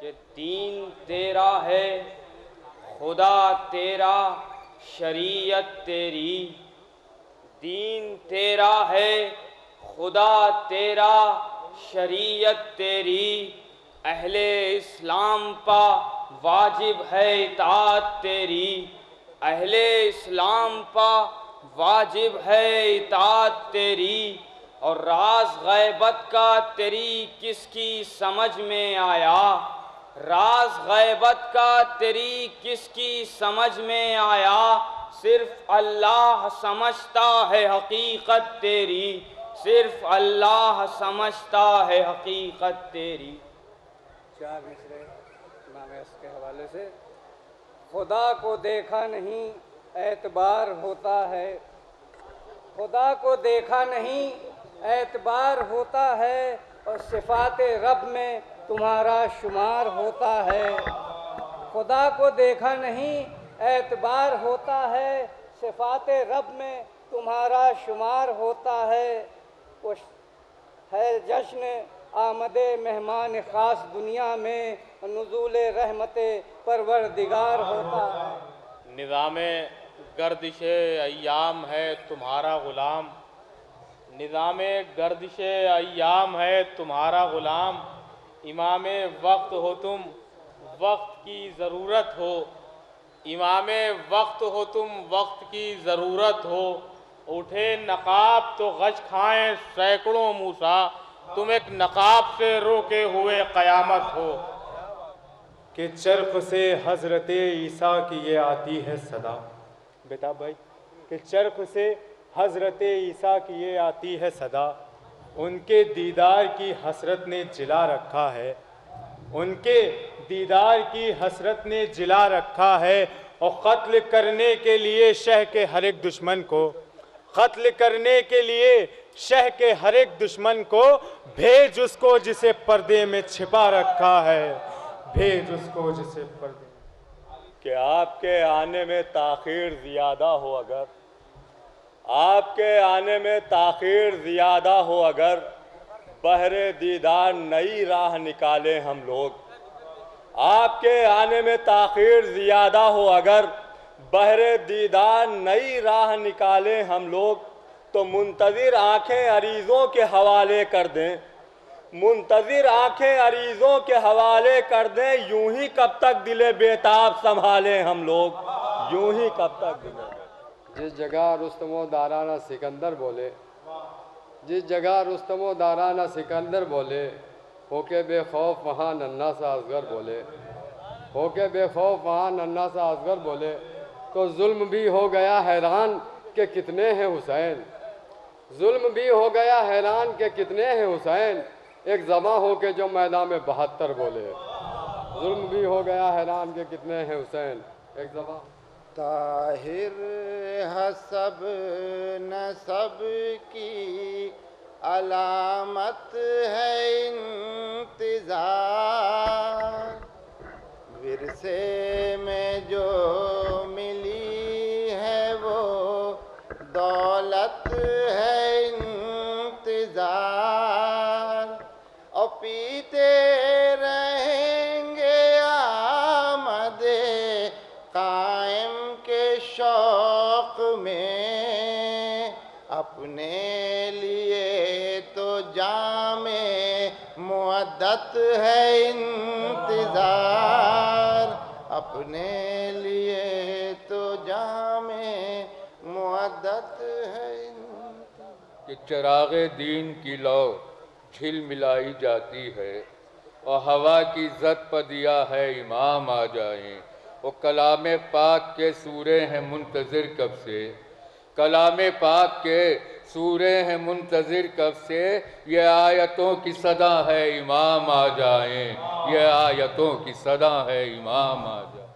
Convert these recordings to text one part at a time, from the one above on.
कि दीन तेरा है, खुदा तेरा, शरीयत तेरी। दीन तेरा है, खुदा तेरा, शरीयत तेरी। अहले इस्लाम पा वाजिब है इताअत तेरी। अहले इस्लाम पा वाजिब है इताअत तेरी। और राज गैबत का तेरी किसकी समझ में आया? राज गैबत का तेरी किसकी समझ में आया? सिर्फ अल्लाह समझता है हकीकत तेरी। सिर्फ अल्लाह समझता है हकीकत तेरी। 4 मिसरे इमाम के हवाले से। खुदा को देखा नहीं एतबार होता है, खुदा को देखा नहीं एतबार होता है, और सिफ़ात रब में तुम्हारा शुमार होता है। खुदा को देखा नहीं एतबार होता है, सिफ़ात रब में तुम्हारा शुमार होता है। वो है जश्न आमदे मेहमान ख़ास दुनिया में, नुज़ूल रहमत परवरदिगार होता है। निज़ामे गर्दिश अय्याम है तुम्हारा ग़ुलाम, निज़ामे गर्दिश अय्याम है तुम्हारा ग़ुलाम। इमामे वक्त हो तुम, वक्त की ज़रूरत हो। इमामे वक्त हो तुम, वक्त की ज़रूरत हो। उठे नकाब तो गश खाएं सैकड़ों मूसा, तुम एक नकाब से रोके हुए क़यामत हो। कि चरख से हज़रत ईसा की ये आती है सदा। बेटा भाई, कि चरख से हज़रत ईसा की ये आती है सदा। उनके दीदार की हसरत ने जिला रखा है, उनके दीदार की हसरत ने जिला रखा है। और क़त्ल करने के लिए शह के हर एक दुश्मन को, क़त्ल करने के लिए शह के हर एक दुश्मन को, भेज उसको जिसे पर्दे में छिपा रखा है, भेज उसको जिसे पर्दे। कि आपके आने में ताख़ीर ज़्यादा हो अगर, आपके आने में ताख़ीर ज़्यादा हो अगर, बहरे दीदार नई राह निकाले हम लोग। आपके आने में ताख़ीर ज़्यादा हो अगर, बहरे दीदार नई राह निकाले हम लोग, तो मुंतज़िर आँखें अरीज़ों के हवाले कर दें, मुंतज़िर आँखें अरीज़ों के हवाले कर दें। यूं ही कब तक दिले बेताब संभालें हम लोग, यूं ही कब तक दिले। जिस जगह रुस्तमो दाराना सिकंदर बोले, जिस जगह रुस्तमो दाराना सिकंदर बोले, होके बेखौफ वहाँ नन्हा सा असगर बोले, होके बेखौफ वहाँ नन्हा सा असगर बोले, तो जुल्म भी हो गया हैरान कि कितने हैं हुसैन। जुल्म भी हो गया हैरान कि कितने हैं हुसैन, एक ज़बां हो के जो मैदान में 72 बोले। जुल्म भी हो गया हैरान के कितने हैं हुसैन, एक ज़बां। ताहिर हसब नसब की अलामत है इंतज़ार, विरसे में जो मिली है वो दौलत है इंतज़ार। और पीते रहेंगे आमदे कायम के शौक़ में, अपने लिए तो जामे मुअद्दत है इंतज़ार, अपने लिए तो जामे मुअद्दत है इंतज़ार। कि चिराग़े दीन की लौ झिलमिलाई जाती है, और हवा की ज़द पर दिया है इमाम आ जाएं। वो कलामे पाक के सूरे हैं मुंतज़िर कब से, कलामे पाक के सूरे हैं मुंतज़िर कब से। ये आयतों की सदा है इमाम आ जाएं, ये आयतों की सदा है इमाम आ जाएं।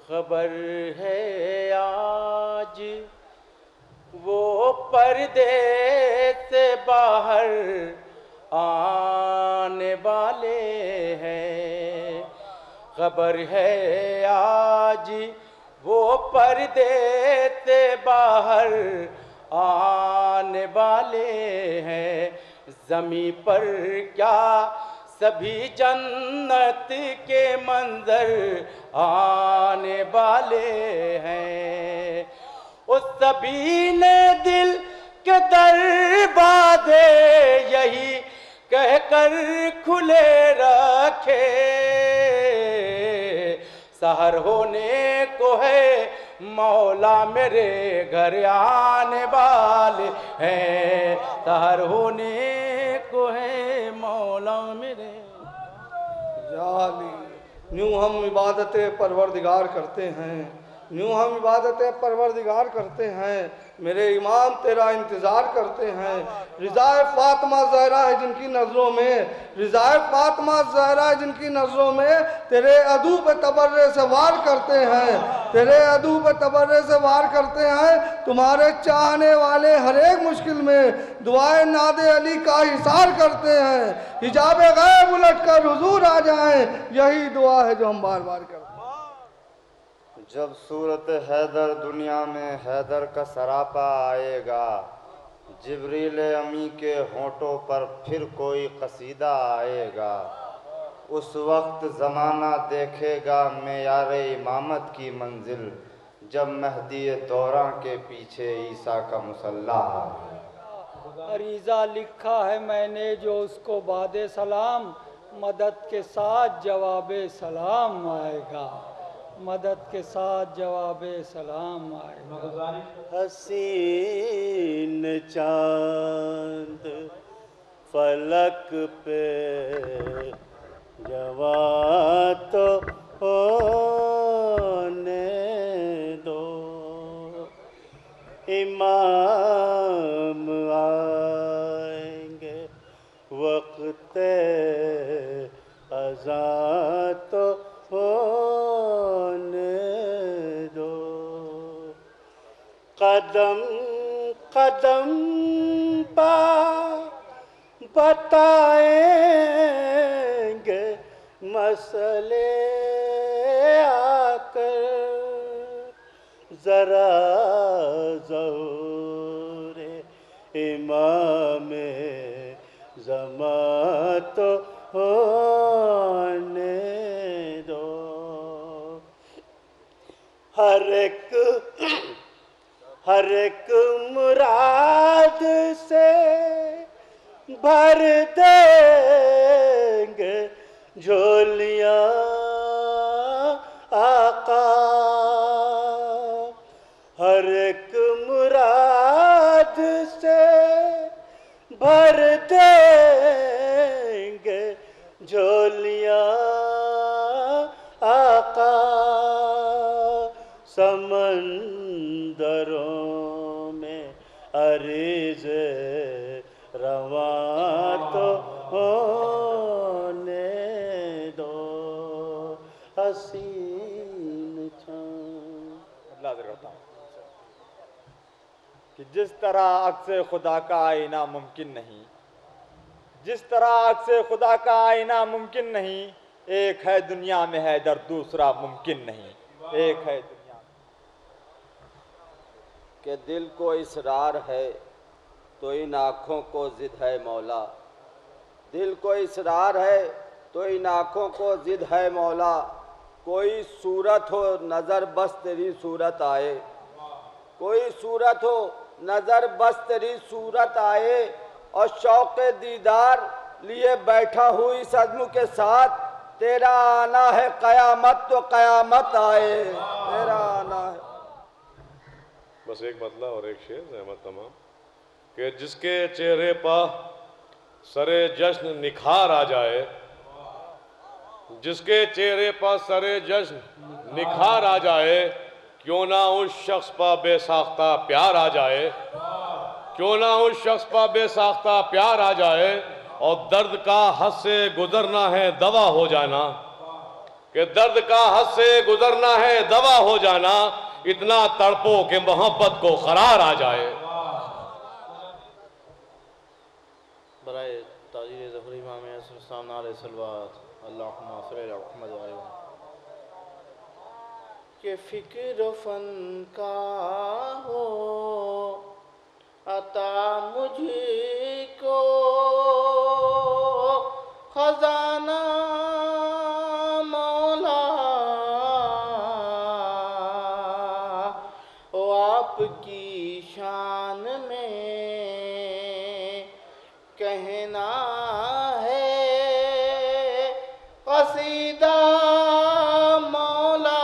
खबर है आज वो पर्दे से बाहर आने वाले हैं। खबर है आज वो पर्दे से बाहर आने वाले हैं। ज़मीं पर क्या सभी जन्नत के मंजर आने वाले हैं। उस सभी ने दिल के दरवाजे यही कहकर खुले रखे, सहर होने को है मौला मेरे घर आने वाले हैं, सहर होने को है मौला मेरे। यूँ हम इबादत परवरदिगार करते हैं, यूँ हम इबादत परवरदिगार करते हैं, मेरे इमाम तेरा इंतज़ार करते हैं। रिज़ाए फ़ातिमा ज़हरा है जिनकी नज़रों में, रिज़ाए फ़ातिमा ज़हरा है जिनकी नज़रों में, तेरे अदू पे तबर्रे से वार करते हैं, तेरे अदू पे तबर्रे से वार करते हैं। तुम्हारे चाहने वाले हर एक मुश्किल में दुआए नादे अली का हिसार करते हैं। हिजाबे गैब उलट कर हुजूर आ जाएं, यही दुआ है जो हम बार बार करते हैं। जब सूरत हैदर दुनिया में हैदर का सरापा आएगा, जिब्रील अमी के होठों पर फिर कोई कसीदा आएगा। उस वक्त ज़माना देखेगा मेयार इमामत की मंजिल, जब महदी दौरां के पीछे ईसा का मुसल्ला आएगा। अरीज़ा लिखा है मैंने जो उसको बादे सलाम, मदद के साथ जवाबे सलाम आएगा, मदद के साथ जवाबे सलाम आएगा। हसीन चांद फलक पे जवा तो होने दो, इमाम आएंगे वक्त अज़ा तो होने दो। कदम कदम पा बताएंगे मसले आकर, जरा ज़ोरे इमाम ज़मा तो होने दो। हर एक मुराद से भर देंगे झोलियाँ आका, हर एक मुराद से भर देंगे झोलियाँ आका। समंदरों में अरीज़ रवां तो होने दो, हसीन कि जिस तरह अक्स खुदा का आईना मुमकिन नहीं, जिस तरह अक्स खुदा का आईना मुमकिन नहीं, एक है दुनिया में हैदर दूसरा मुमकिन नहीं, एक है दुनिया में। कि दिल को इसरार है तो इन आँखों को जिद है मौला, दिल को इसरार है तो इन आँखों को जिद है मौला। कोई सूरत हो नज़र बस तेरी सूरत आए, कोई सूरत हो नज़र बस तेरी सूरत आए, और शौक़ दीदार लिए बैठा हूँ इस अज़्म के साथ, तेरा आना है क़यामत तो क़यामत आए, तेरा आना है। बस एक मतला और एक शेर रहमत तमाम कि जिसके चेहरे पर सरे जश्न निखार आ जाए, जिसके चेहरे पर सरे जश्न निखार आ जाए, क्यों ना उस शख्स पर बेसाख्ता प्यार आ जाए, क्यों ना उस शख्स पर बेसाख्ता प्यार आ जाए, और दर्द का हद से गुजरना है दवा हो जाना, कि दर्द का हद से गुजरना है दवा हो जाना, इतना तड़पो कि मोहब्बत को करार आ जाए। बराए ताजीर ज़फ़र इमाम सामने अलैहिस्सलात अल्लाहुम्मा सल्लि अला मुहम्मद व आले के फिक्र फन का हो अता मुझको, खजाना मौला, ओ आपकी शान में कहना है कसीदा मौला।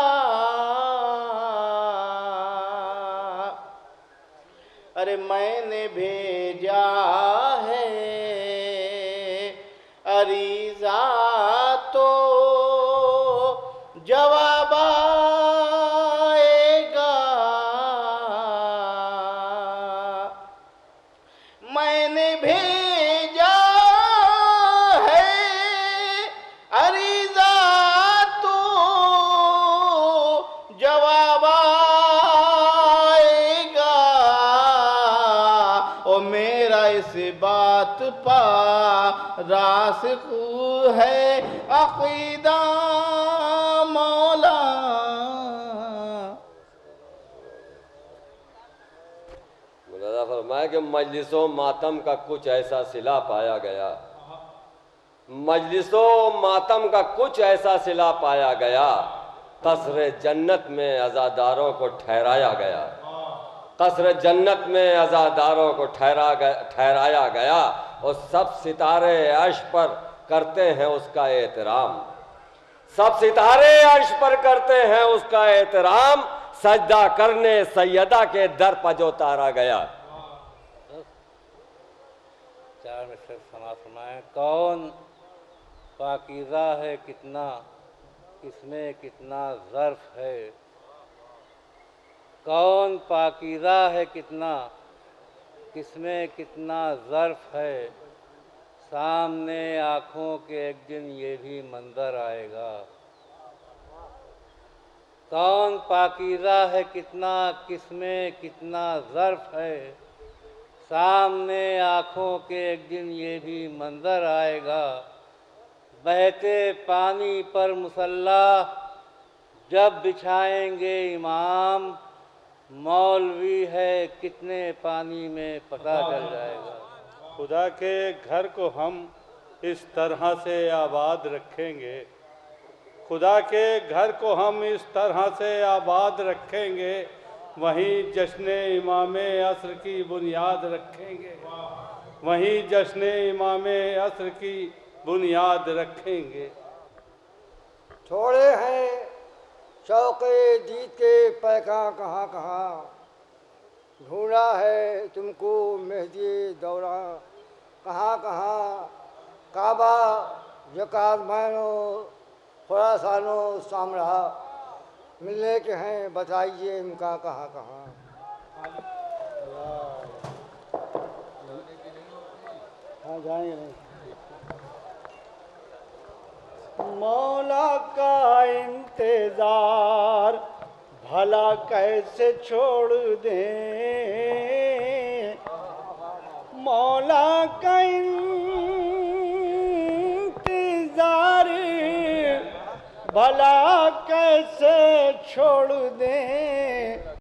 अरे मैंने भेजा है अरीजा तो जवाब आएगा। मैंने भेजा है अरीजा तो जवाब आएगा। ओ मेरा इस बात पर रासिख है अक़ीदा मौला। मुलाज़ा फरमाया कि मजलिसों मातम का कुछ ऐसा सिला पाया गया, मजलिसों मातम का कुछ ऐसा सिला पाया गया, कसर जन्नत में अज़ादारों को ठहराया गया, कसर जन्नत में अज़ादारों को ठहराया गया। और सब सितारे अर्श पर करते हैं उसका एहतराम, सब सितारे अर्श पर करते हैं उसका एहतराम। सजदा करने सैयदा के दर पर जो उतारा गया। चार में से फरमाए, कौन पाकीज़ा है कितना, इसमें कितना ज़र्फ है। कौन पाकीज़ा है कितना, किसमें कितना ज़र्फ है। सामने आँखों के एक दिन ये भी मंज़र आएगा। कौन पाकीज़ा है कितना, किसमें कितना ज़र्फ है। सामने आँखों के एक दिन ये भी मंज़र आएगा। बहते पानी पर मुसल्ला जब बिछाएंगे इमाम, मौलवी है कितने पानी में पता चल जाएगा। खुदा के घर को हम इस तरह से आबाद रखेंगे, खुदा के घर को हम इस तरह से आबाद रखेंगे, वहीं जश्न इमाम असर की बुनियाद रखेंगे, वहीं जश्न इमाम असर की बुनियाद रखेंगे। छोड़े हैं शौक़े दीद के पैका कहाँ कहाँ, ढूंढा है तुमको मेहदी दौरा कहाँ कहाँ। काबा ज़कात मैनो खुरासानो सामरा, मिलने के हैं बताइए इनका कहाँ कहाँ। हाँ जाएंगे नहीं। मौला का इंतजार भला कैसे छोड़ दें, मौला का इंतजार भला कैसे छोड़ दें।